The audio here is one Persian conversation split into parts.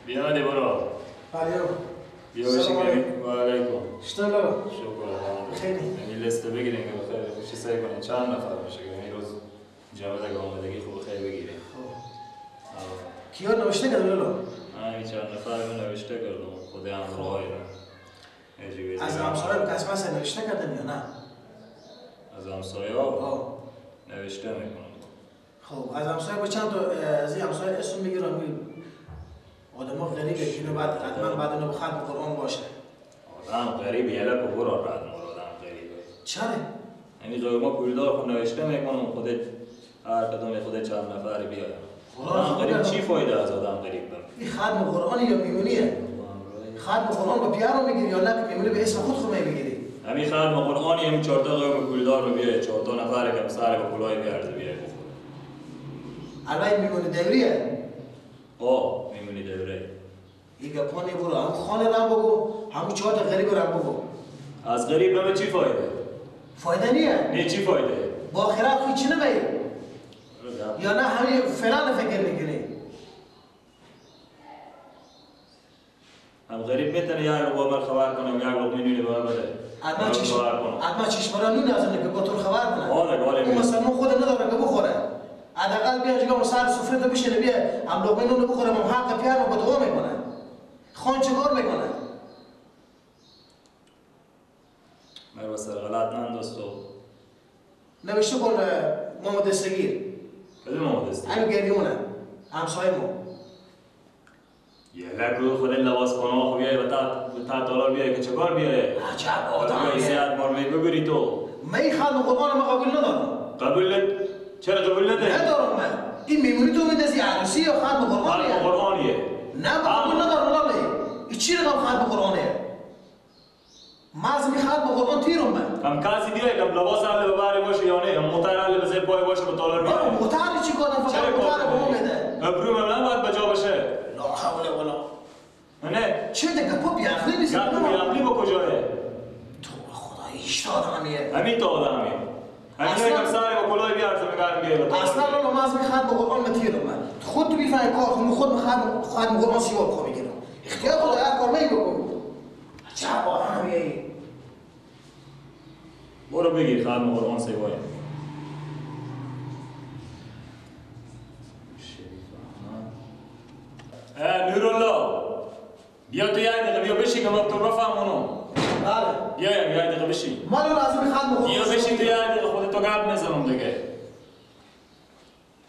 بیا دی برو. علیو. بیا بشین. و علیکم. اشتغل. شکر. خیلی. این لیست بگیریم که بخیر چی سعی کنیم چند نفر باشه که این روز جامعه که آمادگی خوب خیلی بگیریم. کیا نوشته کردن لولو؟ این چند نفر رو نوشته کردم خود همراهی را. از همسایه کس مثلا نوشته کردن یا نه؟ از همسایه ها نوشته میکنم. خب از همسایه با چند تا از همسایه اسم میگیرم آدم ها غریبه اینو بعد حتما بعد اینو بخواد قرآن باشه. آدم غریبه یه لکه برو رد مال آدم غریبه. چرا؟ یعنی قوی ما پولدار خود نوشته میکنم خودت هر کدوم خودت چند نفر بیاید. آدم غریب چی فایده از آدم غریب بم؟ این ختم قرآن یا میمونیه؟ ختم قرآن با پیانو میگیری یا نه میمونی به اسم خود میگیری؟ همین ختم قرآنی هم 4 تا قوم پولدار رو بیاید 4 تا نفر که سر با پولای بیارده بیاید بخوره. البته میمونی دوریه؟ میمونی دوره. این گپانی برو هم خانه رم بگو همون 4 تا غریب رم بگو. از غریب به چی فایده؟ فایده نیه؟ نه چی فایده؟ با آخرت خوی چی نمیی؟ یا نه همین فلان فکر میکنی؟ هم غریب میتونه یک رو با خبر کنم یک لقمه نونی به من بده. حتما چشمرا نونی از اون که با تو خبر کنه. اون مثلا خود نداره که بخوره. حداقل بیا جلو سر سفره تو بشینه بیا هم لقمه نون بخوره هم حق پیانو با دعا میکنه. خان چیکار میکنه؟ من واسه غلط ننداستو. نوشته کن محمد استگیر. کدوم محمد استگیر؟ همین گریونه. همسایه مو. یه لگو خود لباس کنه خب بیای تا دلار بیای که چکار بیای؟ عجب آدمیه. بیای سیاد مرمی بگوری تو. من خانم قرآن ما قبول ندارم. قبول چرا قبول نداری؟ ندارم من. این میمونی تو میدازی عروسی یا خانم قرآنیه؟ خانم قرآنیه. نه من قبول ندارم لاله. این چی رقم خانم قرآنیه؟ مازم خانم قرآن تیرم من. هم کسی دیگه که لباس علی ببری باشه یا نه؟ هم موتر علی بزیر پای باشه به دلار بیای. موتر چی کنم؟ فقط موتر به ما میده. ابرو من باید بجا باشه. لا حول ولا. نه. چه دیگه گپو بیاخلی نیست. گپو بیاخلی با کجاه؟ تو خدا ایش آدمیه. همین تو آدمیه. همین که سر با کلاه بیارز میگم بیای. اصلا لولو مازم خانم قرآن متیرم من. خود تو بیفای کار خود خانم قرآن سیواب کو میگیرم. اختیار خدا هر کار میگم. چه آدمیه؟ برو بگیر خانم قرآن سیوای. نورالله بیا تو یک دقیقه بیا بشی که تو بفهم اونو. بله. بیا یک دقیقه بشی. من لازم خانم قرآن. بیا بشی تو یک دقیقه خودتو گپ نزنم دیگه.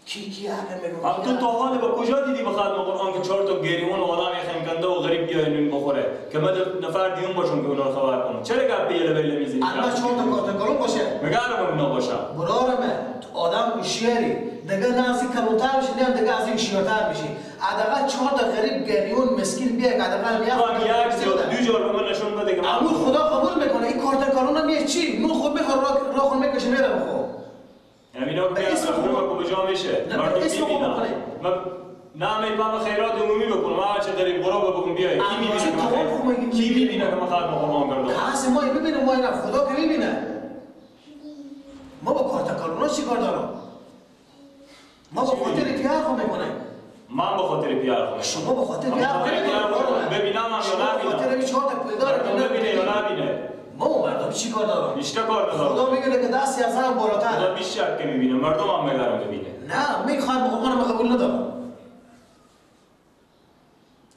کی هر میگم. هم تو تا حال با کجا دیدی به خانم قرآن که 4 تا گریون و آدم خنکنده و غریب بیای نون بخوره که من نفر دیون باشم که اونا رو خبر کنم. چرا گپ بیله بیله میزنی؟ البته 4 تا کارتکلون باشه. میگم اونا باشم. برارم تو آدم شیری دیگه نازی کلونتر میشی نه دیگه از این شیرتر میشی. حداقل 4 تا غریب گریون مسکین بیا حداقل یک دو جور به من نشون بده که معمول خدا قبول میکنه این کارتکلون هم یه چی نون خود بخور راه خود میکشه میره بخور. همینا که اسم خوب به جا میشه. مردم میبینن. من نام پام خیرات عمومی بکنم. ما چه داریم غراب بگم بیای. کی میبینه که ما خاطر قرآن کردم؟ کسی ما ببینه ما اینا خدا که میبینه. ما با کارتکلونا چیکار دارم؟ ما با خاطر پیار خو میکنه. من با خاطر پیار خو. شما با خاطر پیار خو ببینم یا نبینم. خاطر این 4 تا پولدار ببینه یا نبینه. ما مردم چیکار دارم؟ بیشتر کار دارم. خدا میگه که دستی از هم بالاتر. خدا بیشتر که میبینه. مردم هم میگن ببینه. نه میخوام قرآن قبول ندارم.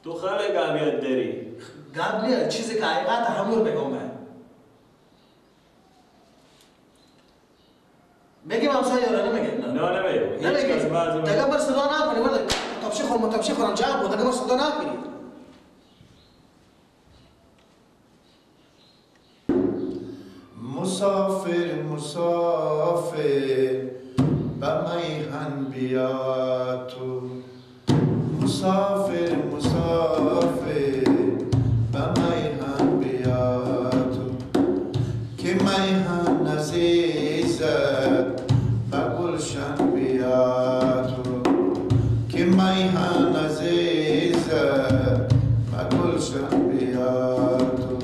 تو خیلی قابلیت داری. قابلیت چیزی که حقیقت همون میگم من. میگم همسایه یارا نمیگم. نه نمیگم. نمیگم. دیگه بر صدا نکنی ولی تبشی خورم جواب بود. دیگه بر صدا نکنی. مسافر مسافر به میهن بیا تو مسافر مسافر به میهن بیا تو که میهن عزیزت به گلشن بیا تو که میهن عزیزت به گلشن بیا تو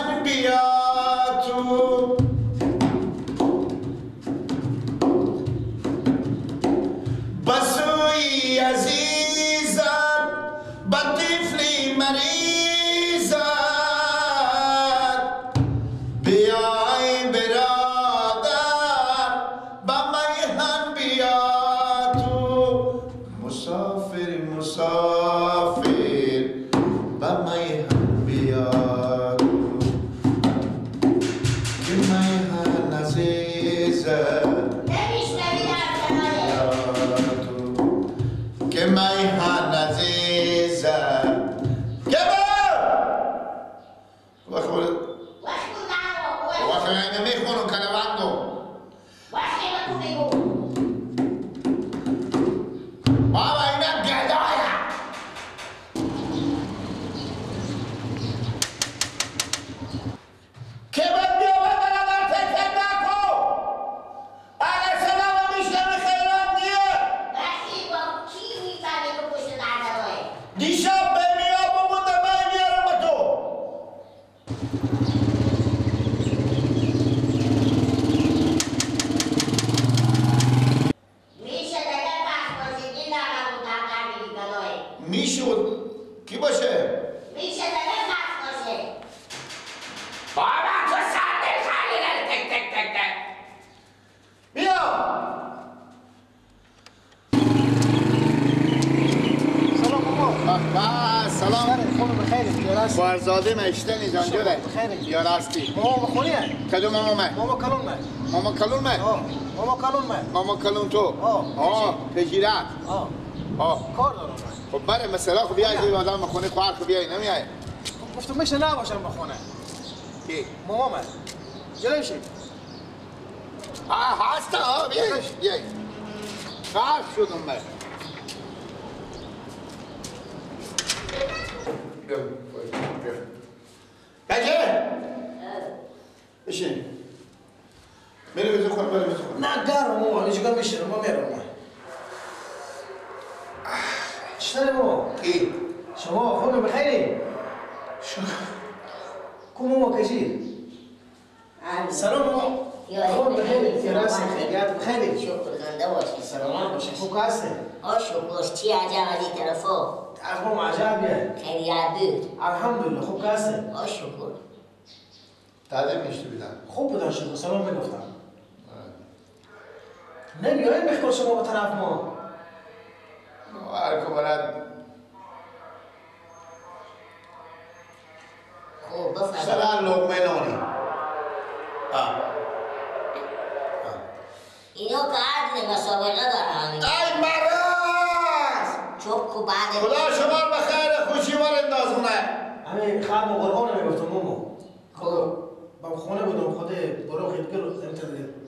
هن بیا تو بسوی عزیزم با طفلی مریضم بیای برادر با میهن بیا تو مسافر مسافر با میهن بیا تو که میهن عزیزم که میهن عزیزم که وقتی نمیخونم کلوانگو بابا اینا گدایا که باید بیا بردن تکر نکو اگر سلام میشنم خیران نیه دیشب بمیرا بمونده من میارم با تو میشود کی باشه؟ بابا تو سردل خیلی نره تک تک تک تک بیا سلام بابا سلام خونم بخیر یاراستی بارزاده مشتنی جانجوره بخیر یاراستی ماما بخونیه کدوم ماما ماما کلون من ماما کلون من ماما کلون من ماما کلون تو پجیرت کار دارم خب بره مثلا خب بیایی دیگه آدم خونه خوار خب بیایی نمیایی گفتم میشه نباشم بخونه کی؟ ماما من جلوی شید هستا بیایی خرف شدم من بگه بشین میره بزن خونه بره بزن خونه نه گرم ماما اینجا میشه ما میرم من چطوره ماما؟ کی؟ شما خونه بخیری؟ کو ماما کجی؟ سلام ماما خون بخیری؟ یاراستی خیلیات بخیری؟ شکر زنده باشی سلام باشی خوب هستی؟ شکر چی عجب از این طرفا از ماما عجبیه خیریت بود الحمدلله خوب هستی؟ شکر تعلیم میشته بیدن خوب بودن شکر سلام میگفتم نمیایی بخور شما به طرف ما هر که برد خوب بفرد سلام لقمه نانی اینا که عدل مسابقه دارن ای مرز چوب کو بعد خدا شما بخیر خوشی وار اندازونه همین خدم قرآن میگفتم ماما با خونه بودم خود برو خیدگل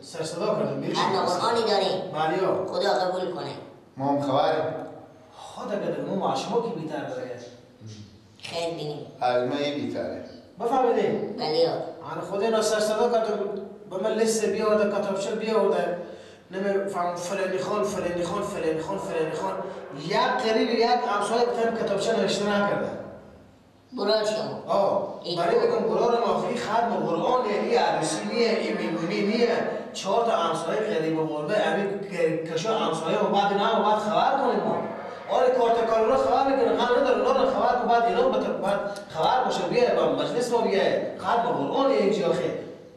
سر صدا کردم بیرش خدم قرآنی داریم بله خدا قبول کنه ما هم خبریم خدا گده ماما شما کی بیتر داره خیر بینیم از ما یه بیتره بفهمیدین؟ بله آن خود اینا سر صدا کردم به من لیست بیاورده کتابچه بیاورده نمیفهم فلانی خان فلانی خان فلانی خان فلانی خان یک قریب یک همسایه بتن کتابچه نوشته نکرده برای شما برای بگم قرآن آخری ختم قرآن یعنی عروسی نیه این میمونی نیه 4 تا همسایه قریب غربه همین کشا همسایه و بعد اینا و بعد خبر کنیم ما آره کارت کارونا خبر میکنه خبر نداره اونا رو خبر کن بعد اینا بعد خبر باشه بیای با مجلس ما بیای ختم قرآن یک جا خیر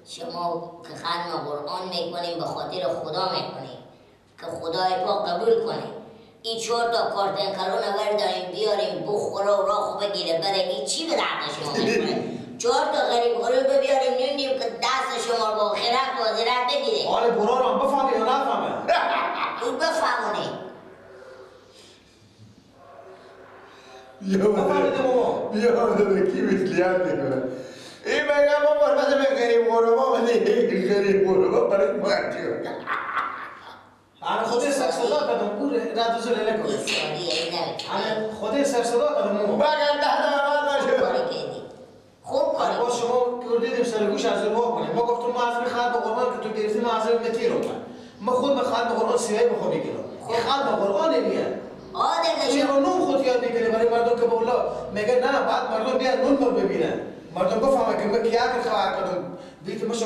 شما که ختم قرآن میکنیم به خاطر خدا میکنیم که خدای پاک قبول کنه این 4 تا کارت کرونا برداریم بیاریم بخوره و راخو بگیره بره این چی به درد شما میکنه 4 تا غریب غریب بیاریم نمیدیم که دست شما رو با خیرت و وزیرت بگیره آره قرآن هم بفهمی یا نفهمه او بفهمونه یادم کی مثلیت میکنه این میگم ما برمده به غریب غربا بده غریب غربا برای مردی آره خودی سر صدا کردم پور رد زل لکو این سوالی این آره خودی سر صدا کردم مو بگم ده باشه کاری کردی خوب کاری با شما کردیدیم سر گوش از رو کنیم ما گفتم ما از خدمت قرآن که تو گرفتی ما از رو متیرو ما خود به خدمت قرآن سیوی بخو میگیرم این خدمت قرآن میه آدم این رو نون خود یاد میکنه برای مردم که بولا میگه نه بعد مردم بیان نون بر ببینن مردم بفهمه که من کیا که خبر کردم بیت مشو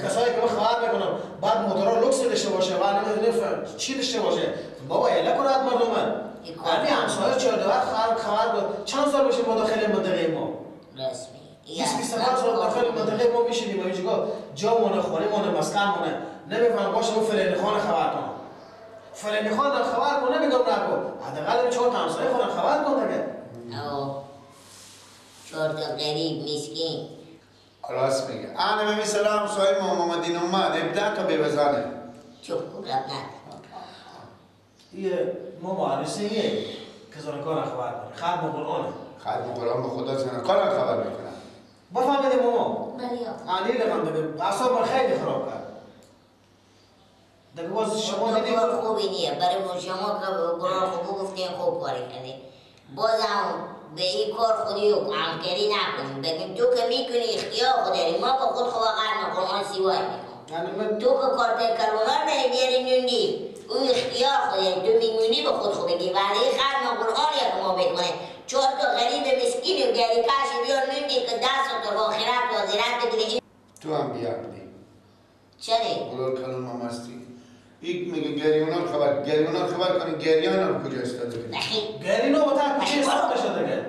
کسایی که خبر میکنم بعد موتورا لوکس داشته باشه و نمیدونم چی داشته باشه بابا اله کنات مردم من آبی همسایه 14 خبر چند سال بشه ما داخل منطقه ما رسمی 20 سال داخل منطقه ما میشینیم و اینجا جامونه خونمونه مسکنمونه نمیفهم باشه اون فلانی خان خبر کنم فلانی خان خبر کنه نمیگم نکن حداقل 4 تا همسایه خودم خبر کن دیگه او 4 تا غریب مسکین راست میگه انا مثلا همسایه محمدین اومد ابدا تو ببزنه چوب کن رب نکن یه ما معرسیه که زنکان خبر کنه خدم قرآنه خدم قرآن به خدا زنکان خبر میکنه بفهمید ماما بلیا علی لقم بگم اعصاب من خیلی خراب کرد دیگه باز شما دیدید کار خوبی نیه برای شما که قرآن خوب گفتین خوب کاری کردی بازم به این کار خودی و همکاری نکنیم بگیم تو که میکنی اختیار خود داری ما با خود خواهر قرآن سیوای میکنم تو که کارت کرونا نمیاری نوندی اون اختیار خود داری تو میمونی به خود خوب بگی ولی خدم قرآن یک ما بکنه 4 تا غریب مسکین و گری کاش بیار نوندی که 10 تا آخرت و آخرت بگیری تو هم بیا بدی چرا؟ قرار کلام هم هستی یک میگه گریونا خبر کنی گریان هم کجا استاده کنی گرینا با تا کچه استفاده شده دیگه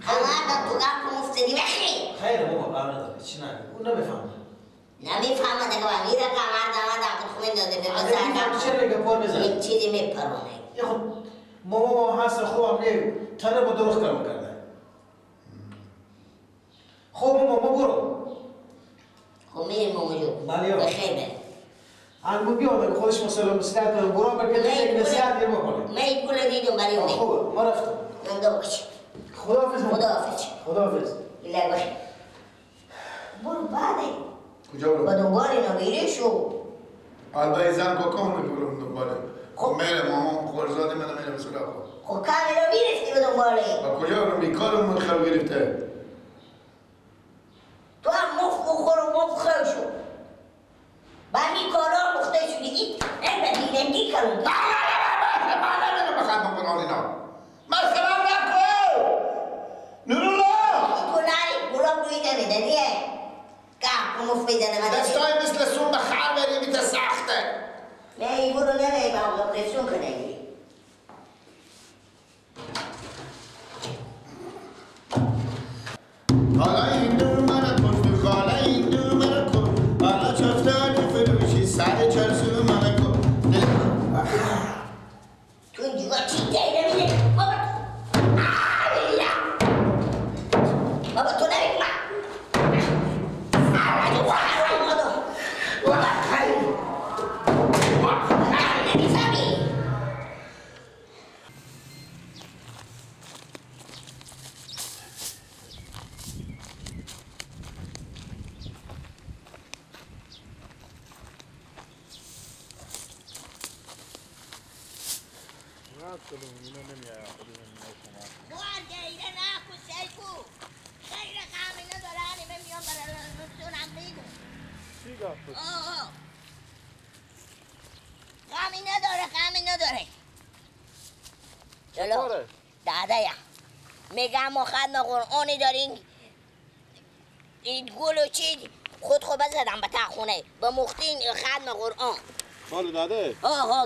خواهد تو گم که مفتدی بخی خیلی ماما قرار نداره چی نگه اون نمیفهمه نمیفهمه دیگه و میره که مرد خود خود داده به بسر چرا میگه پر بزن یک چیزی میپرونه یه خود ماما هست خوبم نیه تنه با دروخ کلم کرده خوب ماما برو خب میریم ماما جو بخیر بریم الان بیاد خودش مسئله مسئله کنه برو بکنه یک نصیحت یه بکنه من این گل دیدم برای اون خوبه ما رفتم ننده بکش خداحافظ خداحافظ بیلای باشه برو بعده کجا برو؟ با دنبال اینا بیره شو البته زن با کامل برو دنباله خب میره ماما خورزاده منو میره مسئله خب خب کامیلا میرفتی به دنباله با کجا برو بیکارم من خیلی گرفته تو هم مفت بخور و مفت خیل شو با می کارا مخته شدی این بدینندی کرون من خدم قرآن اینا من خبر نکن نورولا تو ناری برام روی نمیده نیه که مفت بیدنه مده دستای مثل سون به خر بری بیت سخته نه این برو نمی با رسون کنه حالا این دور من کن حالا این دور من کن حالا چفتانی فروشی سر چرسو من کن تو اینجا چی دیده میده بابا بابا تو نمی غمی نداره چلو داده یا میگم ما خدم قرآنی دارین این گل و چی خود بزدم به تا خونه با مختین خدم قرآن بله داده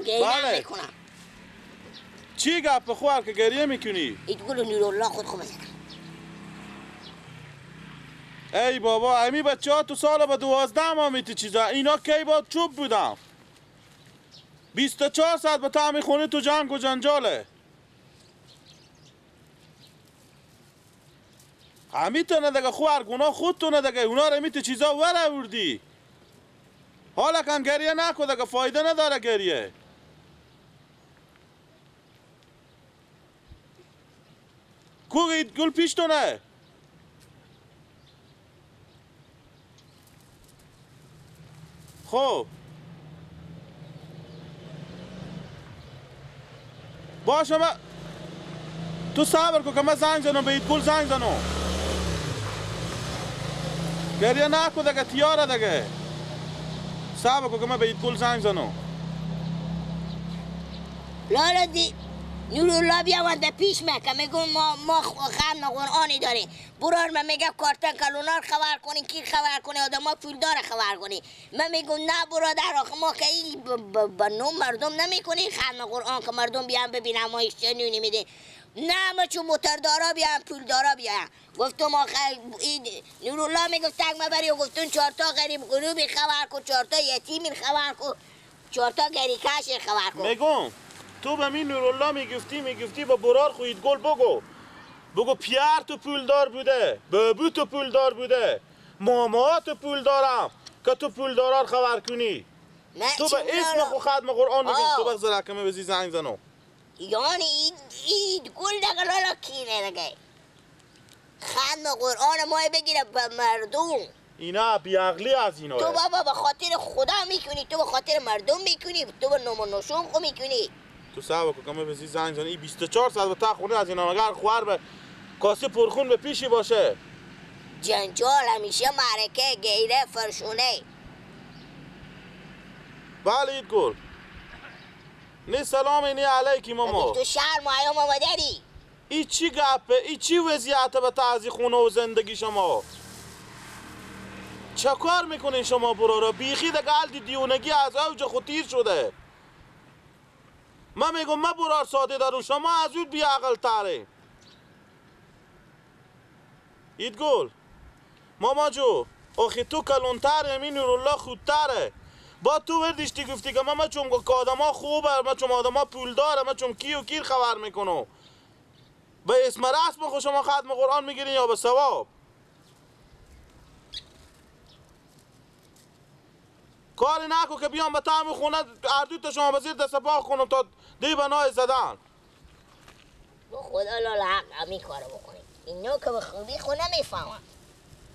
گریه میکنم چی گپ بخوار که گریه میکنی؟ این گل نورالله خود بزدم ای بابا امی بچه ها تو سال با 12 آمیتی چیزا اینا کی با چوب بودم 24 ساعت به تا خونه تو جنگ و جنجاله همیتونه دیگه خوار گناه خودتونه دیگه اونا رو میتی چیزا وره وردی حالا کن گریه نکو دیگه فایده نداره گریه کوگید گل پیشتونه خب باشه من تو صبر کن که من زنگ زنم به ایت گل زنگ زنم گریه نکو دیگه تیاره دیگه صبر کن که من به ایت گل زنگ زنم لالا دی نورالله بیامد پیش مکه میگم ما ختم قرآنی داریم برار من میگه کارتن کلونار خبر کنی کی خبر کنی آدم ها پولدار خبر کنی من میگم نه برادر آخه ما که این به نوم مردم نمیکنی ختم قرآن که مردم بیان ببینم ما ایش چه نونی میده نه ما چون موتردارا بیان پولدارا بیان گفتم آخه نورالله میگفت تک مبری و گفتون 4 تا غریب غروبی خبر کن 4 تا یتیمی خبر کن 4 تا گریکش خبر کن میگم تو به می نورالله میگفتی با برار خوید گل بگو پیار تو پولدار بوده بابو تو پولدار بوده ماما تو پولدارم که تو پولدارار خبر کنی تو به اسم خو ختم قرآن میگی تو بغز رکمه بزی زنگ زنو یعنی این گل دقل لالا کینه دگه ختم قرآن مای بگیره به مردم اینا بیعقلی از اینا تو بابا به خاطر خدا میکنی تو به خاطر مردم میکنی تو به نام و نشون خو میکنی تو سعی بکن که بزی زنگ زنی 24 ساعت به تا خونه از اینا مگر خوار به کاسه پرخون به پیشی باشه جنجال همیشه معرکه گیره فرشونه بله اید گل نه سلام اینی علیکی ماما تو شهر مایا ماما داری ای چی گپه ای چی وضعیته به تعزی خونه و زندگی شما چه کار میکنین شما برارا بیخی دگل دیونگی از اوج خطیر شده من میگم من برار ساده دارم شما از اون بیعقل تره اید گل ماما جو آخی تو کلونتر همین نورالله خودتره با تو وردیشتی گفتی که من چون که آدم ها خوبه من چون آدم ها پول داره من چون کی و کیر خبر میکنم به اسم رسم خود شما ختم قرآن میگیرین یا به ثواب کاری نکن که بیام به طعم خونه اردو تا شما بزیر دست پا کنم تا دی بنای زدن با خدا لالا حق همی کارو بکنی اینو که به خوبی خونه میفهمم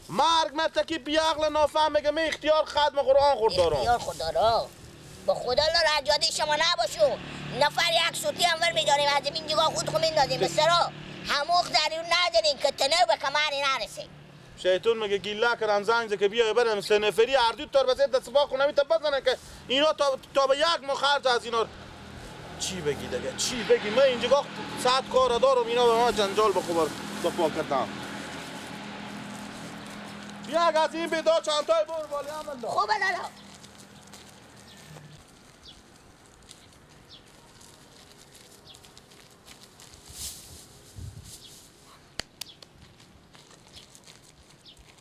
مرگ متکی بیعقل نافهم بگه من اختیار ختم قرآن خورد دارم اختیار خود دارم با خدا لالا اجاده شما نباشو نفر یک سوتی انور میداریم از این دیگاه خود خود میندازیم بسرا هموخ ضرور نداریم که تنه به کمانی نرسه شیطون میگه گیله کردم زنگ که بیا برم 3 نفری اردو تر بزید دست پا کنم تا بزنه که اینا تا به یک مخرج از اینا چی بگی دیگه چی بگی من اینجا 100 کار دارم اینا به ما جنجال بخور پا کردم بیا از این بیدا چند تای بر بالی هم خوبه لالا